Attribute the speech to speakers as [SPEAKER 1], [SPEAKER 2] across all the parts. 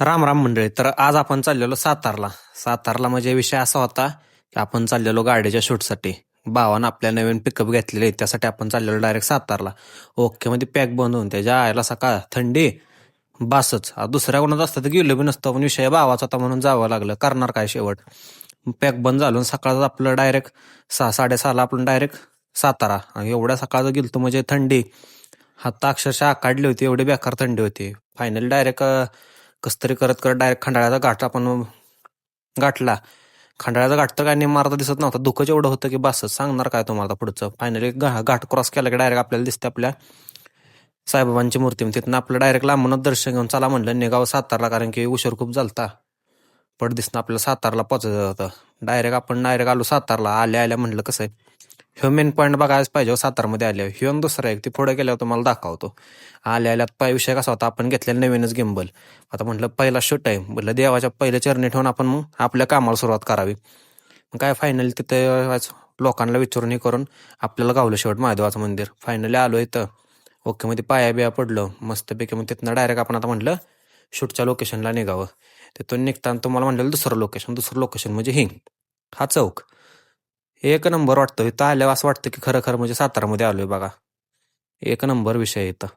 [SPEAKER 1] राम राम मंडळी. तर आज आपण चाललेलो सातारला. सातारला म्हणजे विषय असा होता की आपण चाललेलो गाडीच्या शूटसाठी. भावानं आपल्या नवीन पिकअप घेतलेली आहे, त्यासाठी आपण चाललेलो डायरेक्ट सातारला. ओके मध्ये पॅक बनवून त्याच्या आयला सकाळ थंडी बासच. दुसऱ्या कोणाचं असतं तर गेलो बी नसतं, पण विषय भावाचा होता म्हणून जावं लागलं. करणार काय शेवट. पॅक बंद झालं सकाळचं आपलं डायरेक्ट 6-6:30ला आपण डायरेक्ट सातारा. आणि एवढ्या सकाळचं गेलतो म्हणजे थंडी हात अक्षरशः काढली होती, एवढी बेकार थंडी होती. फायनली डायरेक्ट कस तरी करत करत डायरेक्ट खंडाळ्याचा घाट आपण गाठला. खंडाळ्याचा घाट तर काय नेम मारता दिसत नव्हता, धुकंच एवढं होतं की बस सांगणार काय तुम्हाला पुढचं. फायनली घाट क्रॉस केला की डायरेक्ट आपल्याला दिसते आपल्या साईबाबांची मूर्ती. तिथनं आपलं डायरेक्ट लांबूनच दर्शन घेऊन चला म्हणलं निघावं सातारला, कारण की उशीर खूप झालता. पट दिसणं आपल्याला सातारला पोचायचं होतं. डायरेक्ट आलो सातारला. आल्या आल्या म्हणलं कसं आहे, ह्यो मेन पॉईंट बघायच पाहिजे सातारमध्ये आल्यावर. ह्यो आणि दुसरा एक ती पुढे गेल्यावर तुम्हाला दाखवतो. आल्या आल्यात पाय विषय कसा होता, आपण घेतलेला नवीनच गिंबल. आता म्हटलं पहिला शूट आहे, म्हटलं देवाच्या पहिल्या चरणी ठेवून आपण मग आपल्या कामाला सुरुवात करावी. मग काय फायनली तिथे लोकांना विचारून हे करून आपल्याला गावलं शेवट महादेवाचं मंदिर. फायनली आलो इथं. ओके मध्ये पाया बिया पडलो मस्तपैकी. मग तिथनं डायरेक्ट आपण आता म्हटलं शूटच्या लोकेशनला निघावं. तिथून निघताना तुम्हाला म्हटलं दुसरं लोकेशन म्हणजे हा चौक एक नंबर वाटतं. इथं आल्यावर असं वाटतं की खरं खरं म्हणजे सातारामध्ये आलोय बघा. एक नंबर विषय आहे इथं.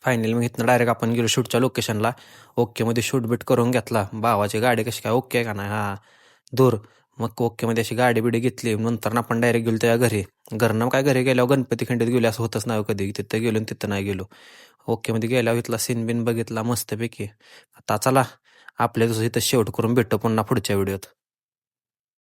[SPEAKER 1] फायनली मग इथनं डायरेक्ट आपण गेलो शूटच्या लोकेशनला. ओके मध्ये शूट बीट करून घेतला. भावाची गाडी कशी काय ओके का नाही, हा दूर. मग ओके मध्ये अशी गाडी बिडी घेतली. नंतर आपण डायरेक्ट गेलो त्या घरी. घरनं काय घरी गेल्यावर गणपती खंडीत गेलो असं होतच नाही कधी. तिथं गेलो आणि तिथं नाही गेलो. ओके मध्ये गेल्यावर इथला सीन बिन बघितला मस्तपैकी. आता चला आपल्या दुसरं इथं शेवट करून भेटतो पुन्हा पुढच्या व्हिडिओत.